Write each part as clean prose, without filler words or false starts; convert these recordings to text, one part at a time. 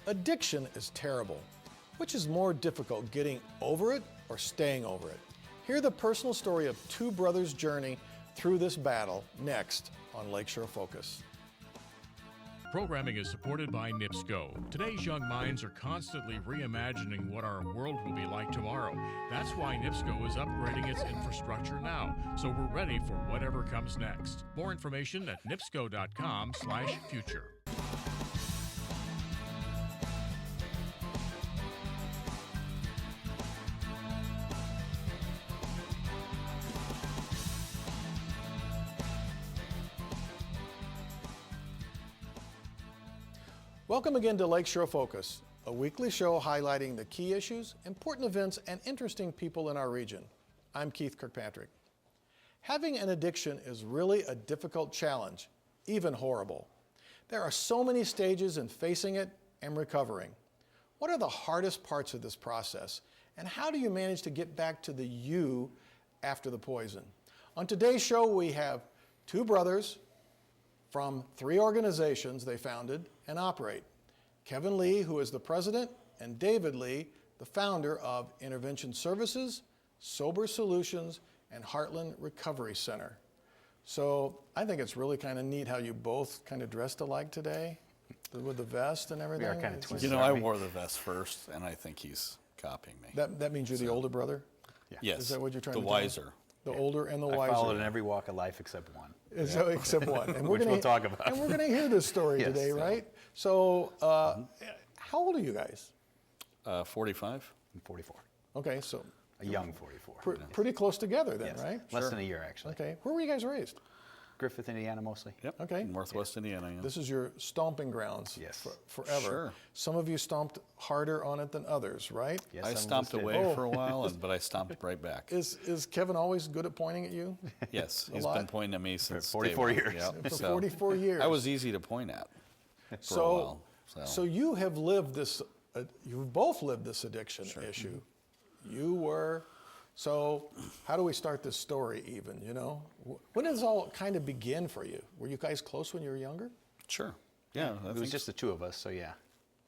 Addiction is terrible. Which is more difficult, getting over it or staying over it? Hear the personal story of two brothers' journey through this battle next on Lakeshore Focus. Programming is supported by NIPSCO. Today's young minds are constantly reimagining what our world will be like tomorrow. That's why NIPSCO is upgrading its infrastructure now, so we're ready for whatever comes next. More information at nipsco.com/future. Welcome again to Lakeshore Focus, a weekly show highlighting the key issues, important events, and interesting people in our region. I'm Keith Kirkpatrick. Having an addiction is really a difficult challenge, even horrible. There are so many stages in facing it and recovering. What are the hardest parts of this process, and how do you manage to get back to the you after the poison? On today's show, we have two brothers from three organizations they founded and operate. Kevin Lee, who is the president, and David Lee, the founder of Intervention Services, Sober Solutions, and Heartland Recovery Center. So I think it's really kind of neat how you both kind of dressed alike today with the vest and everything. We are kind of twins. You know, I wore the vest first, and I think he's copying me. That means you're the older brother? Yeah. Yes. Is that what you're trying to The tell wiser. The older and the I wiser. followed in every walk of life except one. So, except one. And Which we'll talk about. And we're going to hear this story Yes, today, so. right? So, how old are you guys? 45. I'm 44. Okay, so A young 44. pretty close together then, Yes. right? Less than a year, actually. Okay, where were you guys raised? Griffith, Indiana, mostly. Yep. Okay. Northwest Indiana. Yeah. This is your stomping grounds Yes. forever. Sure. Some of you stomped harder on it than others, right? Yes, I some of us stomped did. away for a while, but I stomped right back. Is Kevin always good at pointing at you? Yes, he's lot? been pointing at me since 44 day one. years. Yep. For So 44 years. I was easy to point at for a while. So you have lived this, you've both lived this addiction Sure. issue. You were, so how do we start this story even, you know? When did this all kind of begin for you? Were you guys close when you were younger? Sure. Yeah. It was just the two of us, so yeah.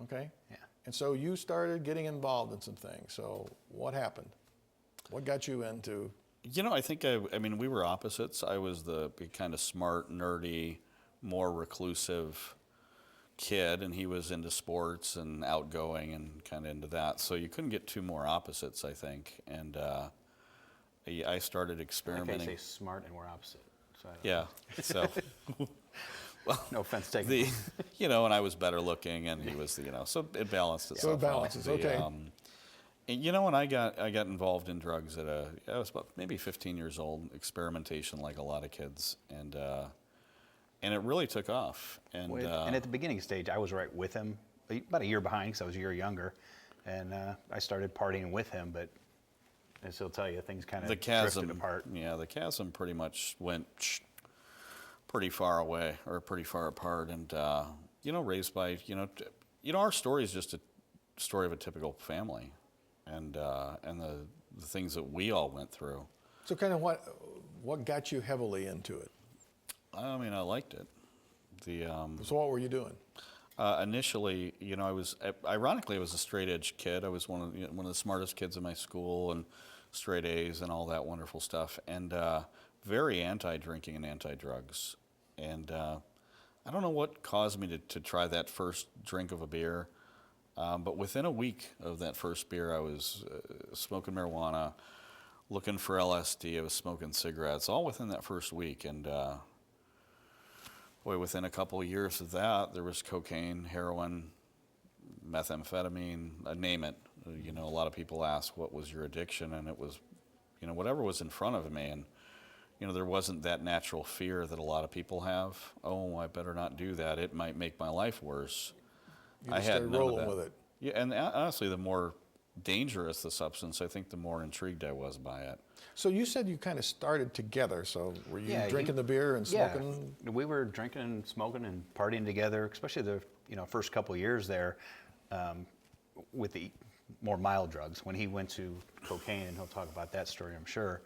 Okay. Yeah. And so you started getting involved in some things. So what happened? What got you into? You know, I think I mean, we were opposites. I was the kind of smart, nerdy, more reclusive kid, and he was into sports and outgoing and kind of into that. So you couldn't get two more opposites, I think. And I started experimenting. Like I say smart and we're opposite. So I don't Yeah. So, well, No offense taken. you know, and I was better looking, and he was, you know, so it balanced itself. So it balances, out. okay. And you know, when I got involved in drugs I was about maybe 15 years old, experimentation like a lot of kids, and it really took off. And And at the beginning stage, I was right with him, about a year behind because I was a year younger. And I started partying with him, but as he'll tell you, things kind of the chasm, drifted apart. yeah, the chasm pretty much went pretty far away or pretty far apart. And you know, raised by our story is just a story of a typical family, and the things that we all went through. So kind of what got you heavily into it? I mean, I liked it. So what were you doing? Initially, you know, I was a straight edge kid. I was one of the smartest kids in my school, and straight A's and all that wonderful stuff, and very anti-drinking and anti-drugs. And I don't know what caused me to try that first drink of a beer, but within a week of that first beer, I was smoking marijuana, looking for LSD. I was smoking cigarettes, all within that first week, and within a couple of years of that, there was cocaine, heroin, methamphetamine, name it. You know, a lot of people ask, what was your addiction? And it was, you know, whatever was in front of me. And, you know, there wasn't that natural fear that a lot of people have. Oh, I better not do that. It might make my life worse. You just started rolling with it. Yeah, and honestly, the more dangerous the substance, I think the more intrigued I was by it. So you said you kind of started together. So were you Yeah, drinking the beer and smoking? Yeah, we were drinking and smoking and partying together, especially the first couple of years there with the more mild drugs. When he went to cocaine, and he'll talk about that story, I'm sure,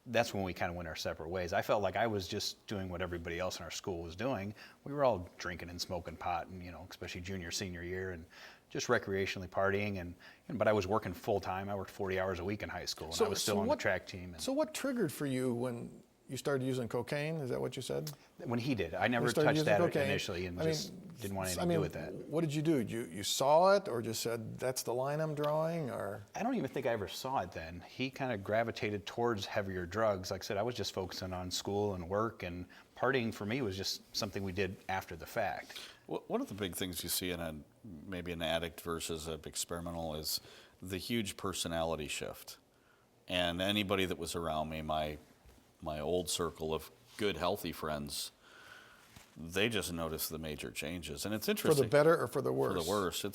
that's when we kind of went our separate ways. I felt like I was just doing what everybody else in our school was doing. We were all drinking and smoking pot, and especially junior, senior year, and just recreationally partying, but I was working full time. I worked 40 hours a week in high school, and I was still on the track team. So what triggered for you when you started using cocaine? Is that what you said? When he did, I never started touched using that cocaine. initially, and just didn't want anything to do with that. What did you do? You saw it, or just said, that's the line I'm drawing, or? I don't even think I ever saw it then. He kind of gravitated towards heavier drugs. Like I said, I was just focusing on school and work, and partying for me was just something we did after the fact. One of the big things you see in maybe an addict versus an experimental is the huge personality shift. And anybody that was around me, my old circle of good, healthy friends, they just noticed the major changes. And it's interesting. For the better or for the worse? For the worse.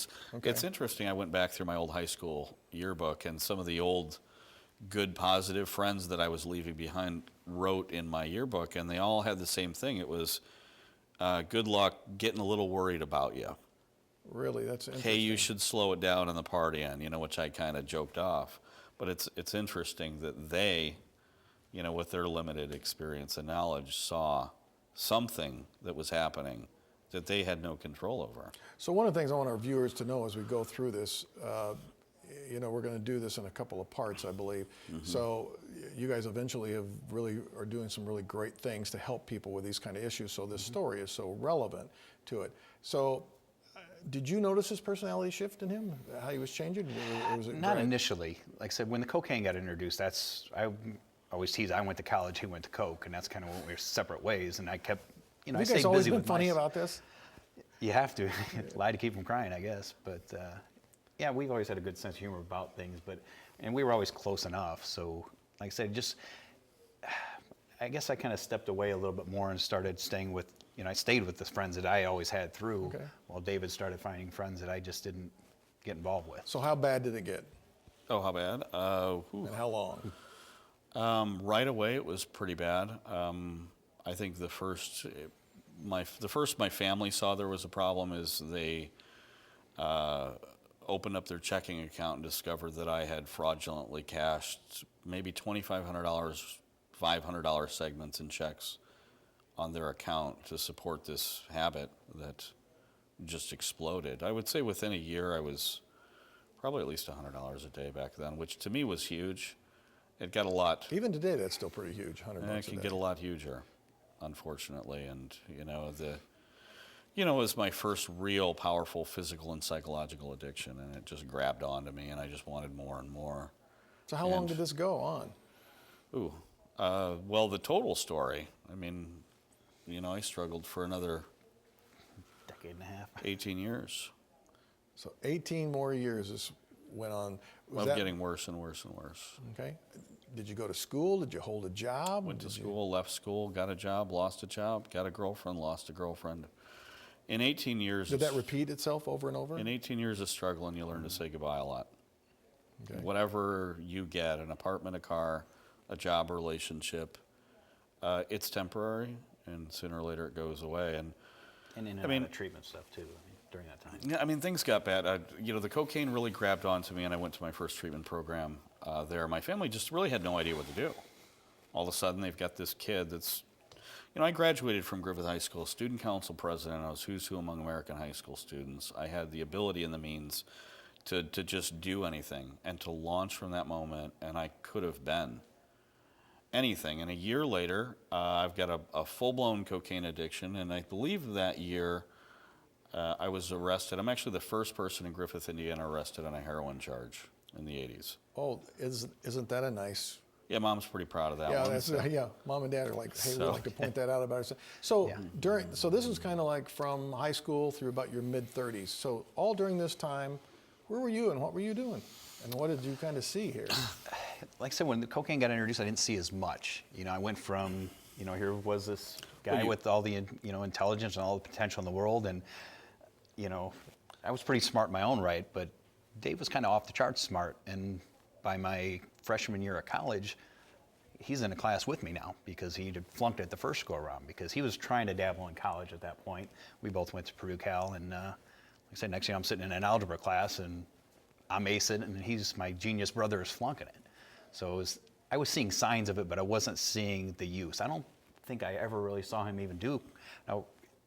It's interesting. I went back through my old high school yearbook, and some of the old good, positive friends that I was leaving behind wrote in my yearbook, and they all had the same thing. It was, good luck, getting a little worried about you. Really, that's interesting. Hey, you should slow it down in the partying, which I kind of joked off. But it's interesting that they, with their limited experience and knowledge, saw something that was happening that they had no control over. So one of the things I want our viewers to know as we go through this, we're going to do this in a couple of parts, I believe. Mm-hmm. So you guys eventually are doing some really great things to help people with these kind of issues. So this story is so relevant to it. So did you notice his personality shift in him? How he was changing? Or was it Not initially. Like I said, when the cocaine got introduced, I always tease, I went to college, he went to coke, and that's kind of when we were separate ways. And I kept, you guys always been funny about this? You have to. Lie to keep from crying, I guess. But yeah, we've always had a good sense of humor about things, and we were always close enough. So, like I said, I guess I kind of stepped away a little bit more and started staying with, I stayed with the friends that I always had through, while David started finding friends that I just didn't get involved with. So how bad did it get? Oh, how bad? And how long? Right away, it was pretty bad. I think the first my family saw there was a problem is they opened up their checking account and discovered that I had fraudulently cashed maybe $2,500, $500 segments in checks on their account to support this habit that just exploded. I would say within a year I was probably at least $100 a day back then, which to me was huge. It got a lot. Even today, that's still pretty huge, $100 a day. It can get a lot huger, unfortunately. And, it was my first real powerful physical and psychological addiction, and it just grabbed onto me, and I just wanted more and more. So how long did this go on? Well, the total story, I struggled for another decade and a half. 18 years. So 18 more years this went on. Was that getting worse and worse and worse? Okay. Did you go to school? Did you hold a job? Went to school, left school, got a job, lost a job, got a girlfriend, lost a girlfriend. In 18 years... Did that repeat itself over and over? In 18 years of struggling, you learn to say goodbye a lot. Okay. Whatever you get, an apartment, a car, a job, a relationship, it's temporary, and sooner or later it goes away. And in and out of treatment stuff, too, during that time. Yeah, things got bad. The cocaine really grabbed onto me, and I went to my first treatment program there. My family just really had no idea what to do. All of a sudden, they've got this kid that's... I graduated from Griffith High School, student council president. I was who's who among American high school students. I had the ability and the means to just do anything and to launch from that moment, and I could have been anything. And a year later, I've got a full-blown cocaine addiction, and I believe that year I was arrested. I'm actually the first person in Griffith, Indiana arrested on a heroin charge in the 80s. Oh, isn't that a nice... Yeah, Mom's pretty proud of that one. Yeah, Mom and Dad are like, hey, we'd like to point that out about ourselves. So so this was kind of like from high school through about your mid-30s. So all during this time, where were you and what were you doing? And what did you kind of see here? Like I said, when the cocaine got introduced, I didn't see as much. I went from, here was this guy with all the, intelligence and all the potential in the world. And, I was pretty smart in my own right, but Dave was kind of off the charts smart. And by my freshman year of college, he's in a class with me now because he had flunked it the first go around because he was trying to dabble in college at that point. We both went to Purdue Cal, and like I said, next thing I'm sitting in an algebra class and I'm acing, and my genius brother is flunking it. So I was seeing signs of it, but I wasn't seeing the use. I don't think I ever really saw him even do. Now,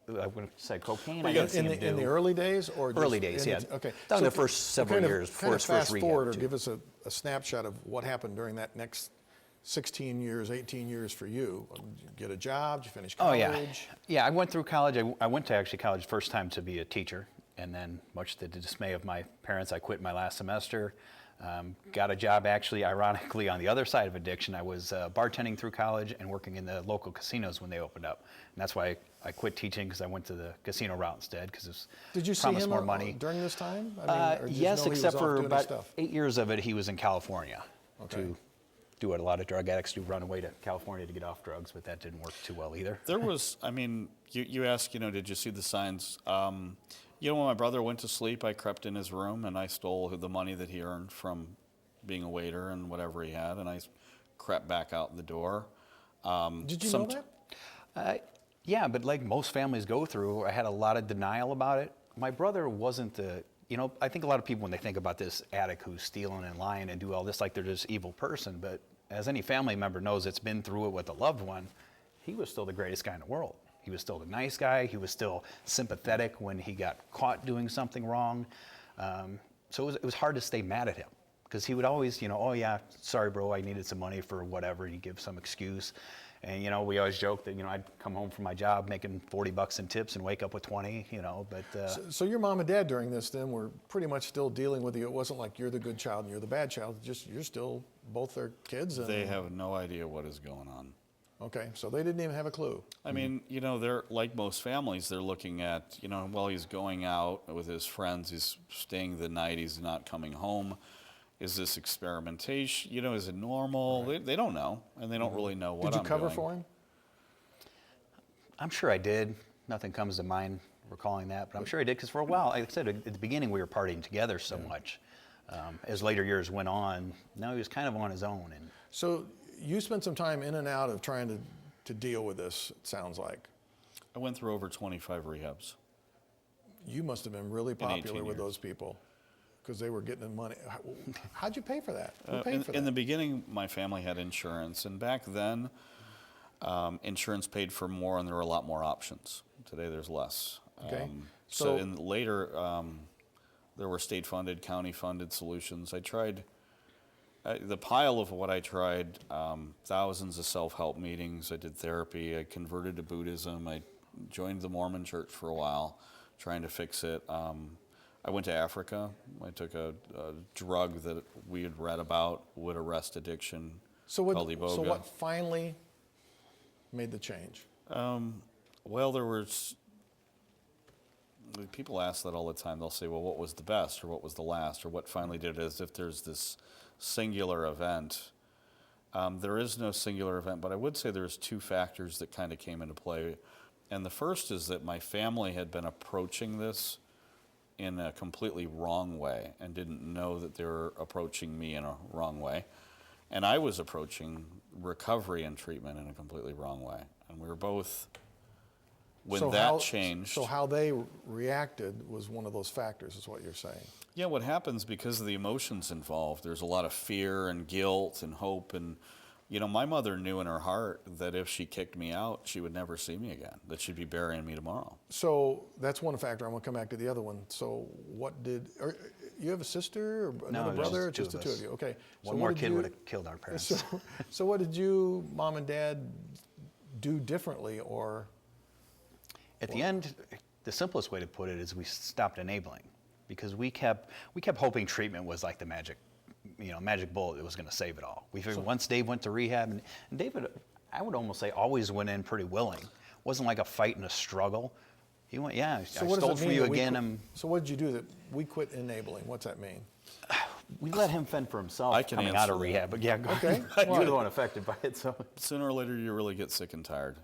I would say cocaine. I In didn't see him in the do. early days, or just Early days, in yeah. okay. Down the first several years before kind his of first fast rehab, forward, or too. give us a snapshot of what happened during that next 16 years, 18 years for you. Did you get a job? Did you finish Oh college? yeah. I went through college. I went to actually college first time to be a teacher, and then much to the dismay of my parents, I quit my last semester. Got a job actually, ironically, on the other side of addiction. I was bartending through college and working in the local casinos when they opened up. And that's why I quit teaching, because I went to the casino route instead, because it Did you see promised him more money. during this time? I or did you Yes, know he was except off for doing his about stuff? 8 years of it, he was in California Okay. to do what a lot of drug addicts do, run away to California to get off drugs, but that didn't work too well either. There was, I mean, you ask, did you see the signs? When my brother went to sleep, I crept in his room and I stole the money that he earned from being a waiter and whatever he had, and I crept back out the door. Did you know that? Yeah, but like most families go through, I had a lot of denial about it. My brother wasn't I think a lot of people, when they think about this addict who's stealing and lying and do all this, like they're this evil person, but as any family member knows that's been through it with a loved one, he was still the greatest guy in the world. He was still the nice guy. He was still sympathetic when he got caught doing something wrong. So it was hard to stay mad at him, because he would always, oh yeah, sorry bro, I needed some money for whatever. He'd give some excuse. And we always joke that I'd come home from my job making $40 in tips and wake up with 20. But So your mom and dad during this then were pretty much still dealing with you. It wasn't like you're the good child and you're the bad child. Just you're still both their kids. And, They have no idea what is going on. Okay, so they didn't even have a clue. I mean, they're like most families, they're looking at, well, he's going out with his friends, he's staying the night, he's not coming home. Is this experimentation? Is it normal? Right. They don't know, and they don't really know what I'm doing. Did you cover for him? I'm sure I did. Nothing comes to mind recalling that, but I'm sure I did, because for a while, like I said, at the beginning we were partying together so much. As later years went on, now he was kind of on his own. And So you spent some time in and out of trying to deal with this, it sounds like. I went through over 25 rehabs. You must have been really 18 popular with years. those people, because they were getting the money. How'd you pay for that? Who paid for that? In the beginning, my family had insurance, and back then, insurance paid for more, and there were a lot more options. Today, there's less. Okay. So later, there were state-funded, county-funded solutions. I tried the pile of what I tried. Thousands of self-help meetings. I did therapy. I converted to Buddhism. I joined the Mormon Church for a while, trying to fix it. I went to Africa. I took a drug that we had read about would arrest addiction, called Iboga. So what finally made the change? Well, there was, people ask that all the time. They'll say, well, what was the best, or what was the last, or what finally did it, as if there's this singular event. There is no singular event, but I would say there's two factors that kind of came into play. And the first is that my family had been approaching this in a completely wrong way and didn't know that they were approaching me in a wrong way. And I was approaching recovery and treatment in a completely wrong way. And we were both, when that changed. So how they reacted was one of those factors, is what you're saying. Yeah, what happens because of the emotions involved, there's a lot of fear and guilt and hope. And, my mother knew in her heart that if she kicked me out, she would never see me again, that she'd be burying me tomorrow. So that's one factor. I want to come back to the other one. So you have a sister or another brother? just the two of you. Okay. One more kid would have killed our parents. So what did you, mom and dad, do differently, or? At the end, the simplest way to put it is we stopped enabling, because we kept hoping treatment was like the magic bullet that was going to save it all. We figured once Dave went to rehab, and David, I would almost say, always went in pretty willing. It wasn't like a fight and a struggle. He went, yeah, So I what does stole it from mean you that we again. So what did you do that we quit enabling? What's that mean? We let him fend for himself I can coming out answer of that. rehab. But yeah, go Okay. ahead. You're the one affected by it. So Sooner or later, you really get sick and tired.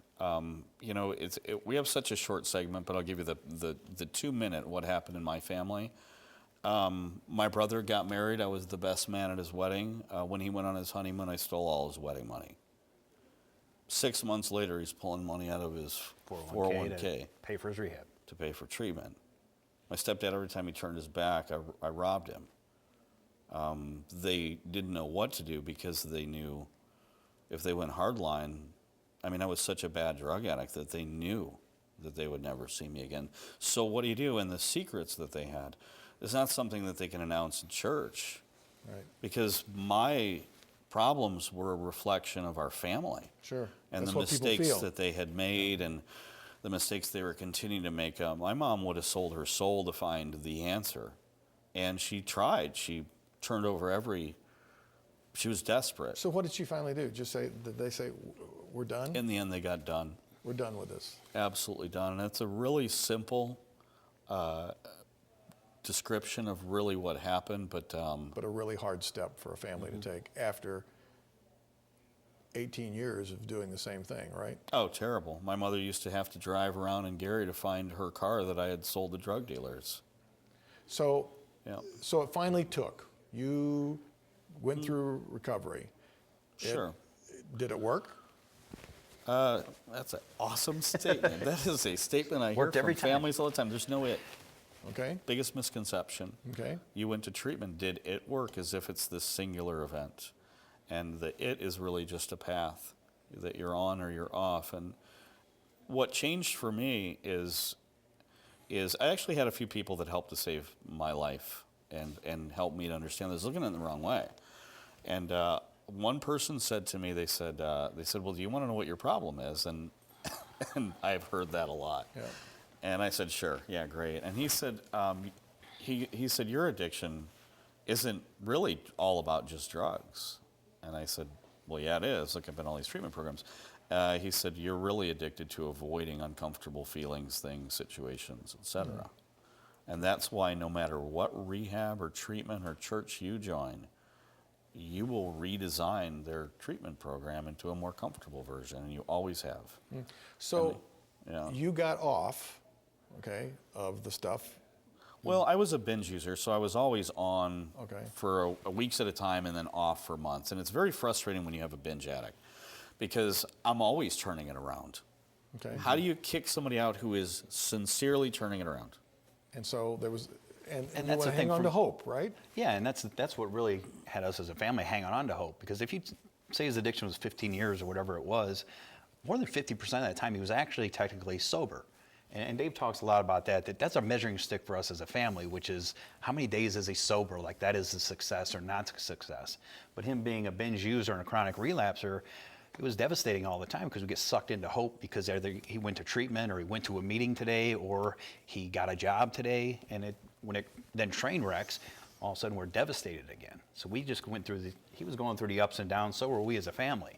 We have such a short segment, but I'll give you the 2-minute what happened in my family. My brother got married. I was the best man at his wedding. When he went on his honeymoon, I stole all his wedding money. 6 months later, he's pulling money out of his 401k to pay for his rehab. to pay for treatment. My stepdad, every time he turned his back, I robbed him. They didn't know what to do, because they knew if they went hardline, I was such a bad drug addict that they knew that they would never see me again. So what do you do? And the secrets that they had is not something that they can announce in church. Right. Because my problems were a reflection of our family. Sure. And That's the what people mistakes feel. that they had made and the mistakes they were continuing to make. My mom would have sold her soul to find the answer. And she tried. She turned over she was desperate. So what did she finally do? Did they say, we're done? In the end, they got done. We're done with this. Absolutely done. And it's a really simple description of really what happened, but But a really hard step for a family to take after 18 years of doing the same thing, right? oh, terrible. My mother used to have to drive around in Gary to find her car that I had sold to drug dealers. So, Yeah. so it finally took. You went through recovery. Sure. Did it work? That's an awesome statement. That is a statement I hear Worked from every time. families all the time. There's no it. Okay. Biggest misconception. Okay. You went to treatment. Did it work? As if it's this singular event. And the it is really just a path that you're on or you're off. And what changed for me is I actually had a few people that helped to save my life and helped me to understand this, looking at it the wrong way. And one person said to me, they said, well, do you want to know what your problem is? And I've heard that a lot. Yeah. And I said, sure, yeah, great. And he said, he said, your addiction isn't really all about just drugs. And I said, well, yeah, it is. Look, I've been on all these treatment programs. He said, you're really addicted to avoiding uncomfortable feelings, things, situations, etc. Mm. And that's why no matter what rehab or treatment or church you join, you will redesign their treatment program into a more comfortable version, and you always have. Mm. So yeah. you got off, okay, of the stuff. Well, I was a binge user, so I was always on Okay. for a weeks at a time and then off for months. And it's very frustrating when you have a binge addict because I'm always turning it around. Okay. How do you kick somebody out who is sincerely turning it around? And so there was, and you that's want the to hang thing on from- to hope, right? Yeah, and that's what really had us as a family hanging on to hope. Because if you say his addiction was 15 years or whatever it was, more than 50% of that time he was actually technically sober. And Dave talks a lot about that's a measuring stick for us as a family, which is how many days is he sober? Like that is a success or not a success. But him being a binge user and a chronic relapser, it was devastating all the time because we get sucked into hope because either he went to treatment or he went to a meeting today or he got a job today. And when it then train wrecks, all of a sudden we're devastated again. So we just went through he was going through the ups and downs, so were we as a family.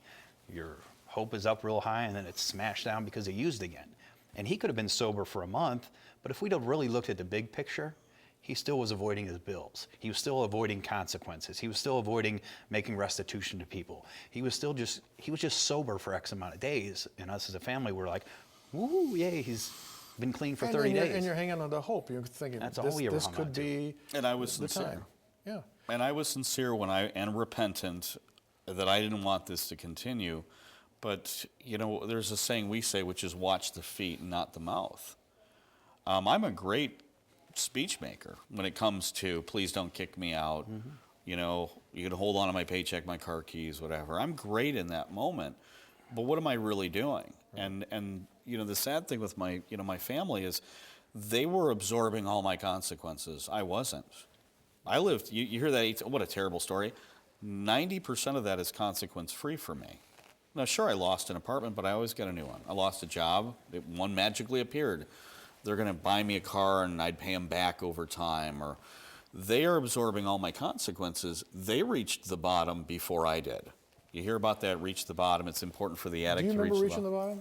Your hope is up real high and then it's smashed down because he used again. And he could have been sober for a month, but if we'd have really looked at the big picture, he still was avoiding his bills. He was still avoiding consequences. He was still avoiding making restitution to people. He was just sober for X amount of days. And us as a family were like, woo, yay, he's been clean for 30 days. And you're hanging on to hope. You're thinking, That's all we ever this hung could on to. be And I was the sincere. time. Yeah. And I was sincere and repentant that I didn't want this to continue. But, there's a saying we say, which is watch the feet, not the mouth. I'm a great speech maker when it comes to please don't kick me out. Mm-hmm. You can hold on to my paycheck, my car keys, whatever. I'm great in that moment. But what am I really doing? Right. And the sad thing with my family is they were absorbing all my consequences. I wasn't. I lived, you hear that, what a terrible story. 90% of that is consequence-free for me. Now, sure, I lost an apartment, but I always get a new one. I lost a job. One magically appeared. They're going to buy me a car, and I'd pay them back over time. Or they are absorbing all my consequences. They reached the bottom before I did. You hear about that, reach the bottom. It's important for the addict Do you to reach remember the reaching bottom.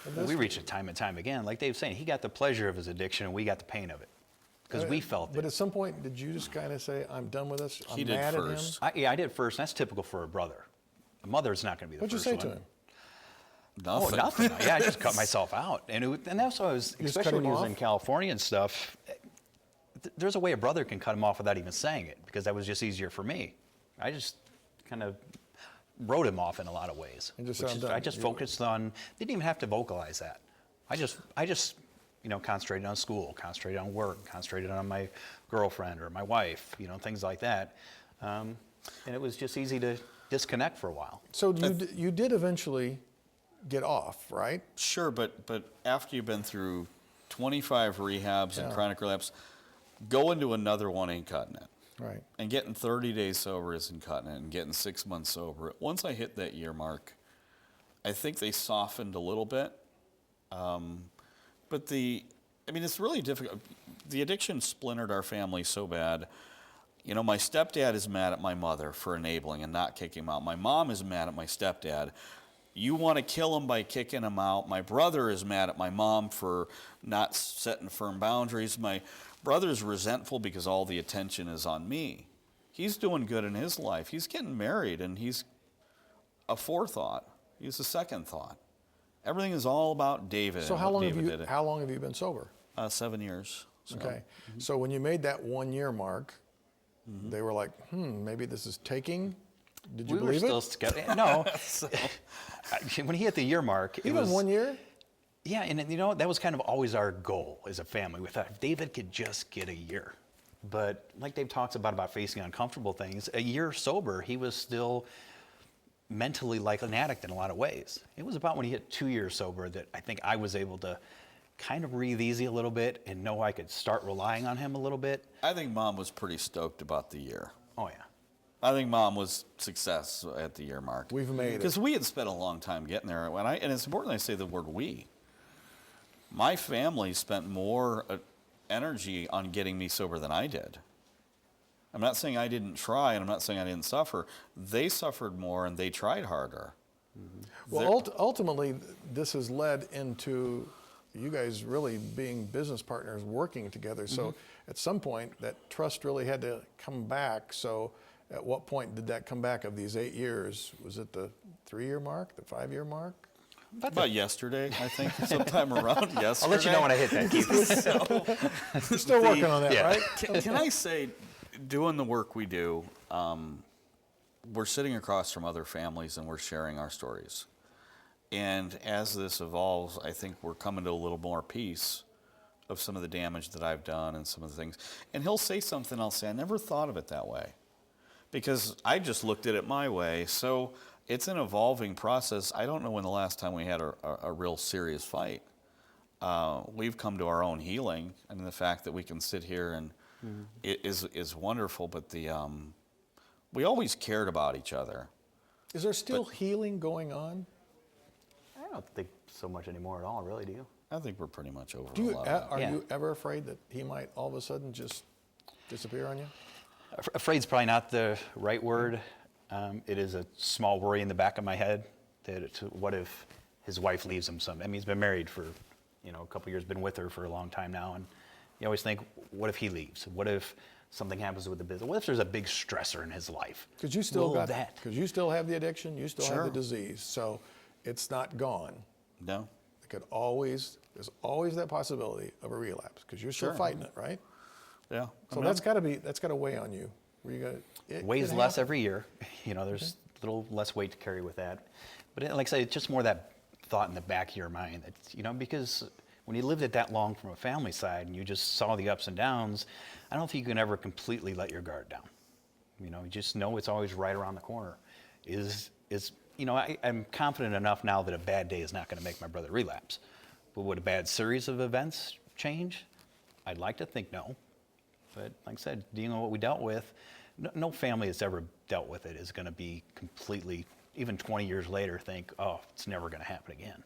the bottom? We reached it time and time again. Like Dave's saying, he got the pleasure of his addiction, and we got the pain of it. Because we felt it. But at some point, did you just kind of say, I'm done with this? I'm He did mad first. at him? I did first, and that's typical for a brother. A mother's not going to be the What'd you first say one. to him? Oh, Nothing. nothing. Yeah, I just cut myself out. And that's why I was, You just especially cut when he him was off? in California and stuff, there's a way a brother can cut him off without even saying it, because that was just easier for me. I just kind of wrote him off in a lot of ways. And just said, "I'm done." I just focused on, didn't even have to vocalize that. I just concentrated on school, concentrated on work, concentrated on my girlfriend or my wife, things like that. And it was just easy to disconnect for a while. So you did eventually get off, right? Sure, but after you've been through 25 rehabs and chronic relapse, going to another one ain't cutting it. Right. And getting 30 days sober isn't cutting it, and getting 6 months sober. Once I hit that year mark, I think they softened a little bit. But it's really difficult. The addiction splintered our family so bad. You know, my stepdad is mad at my mother for enabling and not kicking him out. My mom is mad at my stepdad. You want to kill him by kicking him out. My brother is mad at my mom for not setting firm boundaries. My brother's resentful because all the attention is on me. He's doing good in his life. He's getting married, and he's a forethought. He's a second thought. Everything is all about David. So and how what long David did. how long have you been sober? 7 years. So. Okay. So when you made that 1 year mark, they were like, maybe this is taking. Did you We were believe still it? skeptical. No. When he hit the year mark, it Even was 1 year? Yeah, and you know, that was kind of always our goal as a family. We thought if David could just get a year. But like Dave talks about facing uncomfortable things, a year sober, he was still mentally like an addict in a lot of ways. It was about when he hit 2 years sober that I think I was able to kind of breathe easy a little bit and know I could start relying on him a little bit. I think Mom was pretty stoked about the year. Oh, yeah. I think Mom was success at the year mark. We've made it. Because we had spent a long time getting there. And it's important I say the word we. My family spent more energy on getting me sober than I did. I'm not saying I didn't try, and I'm not saying I didn't suffer. They suffered more, and they tried harder. Well, ultimately, this has led into you guys really being business partners working together. So at some point, that trust really had to come back. So at what point did that come back of these 8 years? Was it the 3 year mark, the 5 year mark? About yesterday, I think, sometime around yesterday. I'll let you know when I hit that, Keith. You're still working on that, right? Can I say, doing the work we do, we're sitting across from other families and we're sharing our stories. And as this evolves, I think we're coming to a little more peace of some of the damage that I've done and some of the things. And he'll say something, I'll say, I never thought of it that way. Because I just looked at it my way. So it's an evolving process. I don't know when the last time we had a real serious fight. We've come to our own healing. I mean, the fact that we can sit here and it is wonderful, but we always cared about each other. Is there still healing going on? I don't think so much anymore at all, really, do you? I think we're pretty much over Do you, a lot of that. are Yeah. you ever afraid that he might all of a sudden just disappear on you? Afraid's probably not the right word. It is a small worry in the back of my head that what if his wife leaves him some? I mean, he's been married for, a couple years, been with her for a long time now, and you always think, what if he leaves? What if something happens with the business? What if there's a big stressor in his life? Because you still Will got that. because you still have the addiction, you still have Sure. the disease, so it's not gone. No? There's always that possibility of a relapse because you're still Sure. fighting it, right? Yeah. So that's got to weigh on you. It Weighs can less happen. every year. There's a little less weight to carry with that. But like I said, it's just more that thought in the back of your mind that, because when you lived it that long from a family side and you just saw the ups and downs, I don't think you can ever completely let your guard down. You just know it's always right around the corner. I'm confident enough now that a bad day is not going to make my brother relapse. But would a bad series of events change? I'd like to think no. But like I said, dealing with what we dealt with, no family that's ever dealt with it is going to be completely, even 20 years later, think, oh, it's never going to happen again.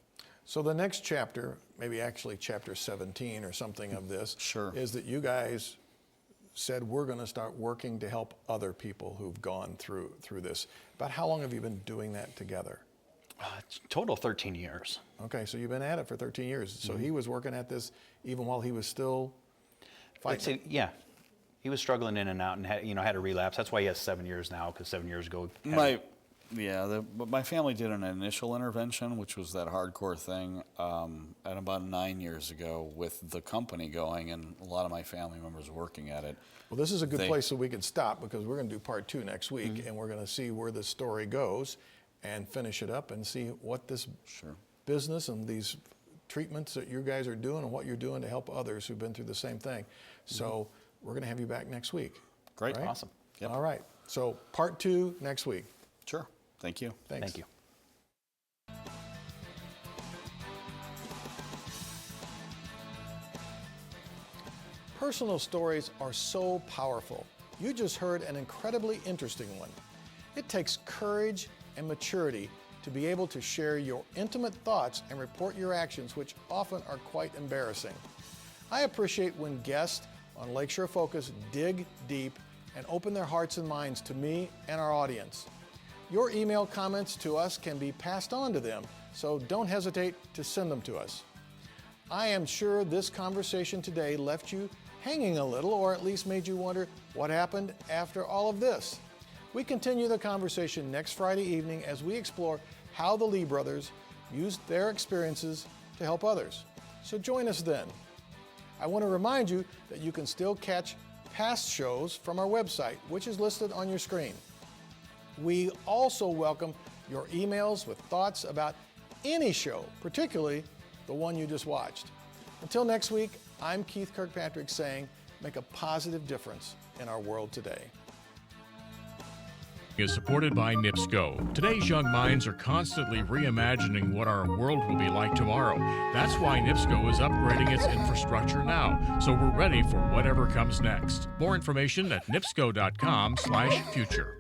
So the next chapter, maybe actually chapter 17 or something of this, Sure. is that you guys said we're going to start working to help other people who've gone through this. About how long have you been doing that together? Total 13 years. Okay, so you've been at it for 13 years. So he was working at this even while he was still I'd fighting. say, yeah, he was struggling in and out and had a relapse. That's why he has 7 years now, because 7 years ago. My family did an initial intervention, which was that hardcore thing, and about 9 years ago with the company going and a lot of my family members working at it. Well, this is a good place so we can stop because we're going to do part 2 next week and we're going to see where this story goes and finish it up and see what this business and these treatments that you guys are doing and what you're doing to help others who've been through the same thing. So we're going to have you back next week. Great. Right? Awesome. Yep. All right. So part 2 next week. Sure. Thank you. Thanks. Thank you. Personal stories are so powerful. You just heard an incredibly interesting one. It takes courage and maturity to be able to share your intimate thoughts and report your actions, which often are quite embarrassing. I appreciate when guests on Lakeshore Focus dig deep and open their hearts and minds to me and our audience. Your email comments to us can be passed on to them, so don't hesitate to send them to us. I am sure this conversation today left you hanging a little, or at least made you wonder what happened after all of this. We continue the conversation next Friday evening as we explore how the Lee brothers used their experiences to help others. So join us then. I want to remind you that you can still catch past shows from our website, which is listed on your screen. We also welcome your emails with thoughts about any show, particularly the one you just watched. Until next week, I'm Keith Kirkpatrick saying, make a positive difference in our world today. Is supported by NIPSCO. Today's young minds are constantly reimagining what our world will be like tomorrow. That's why NIPSCO is upgrading its infrastructure now, so we're ready for whatever comes next. More information at nipsco.com/future.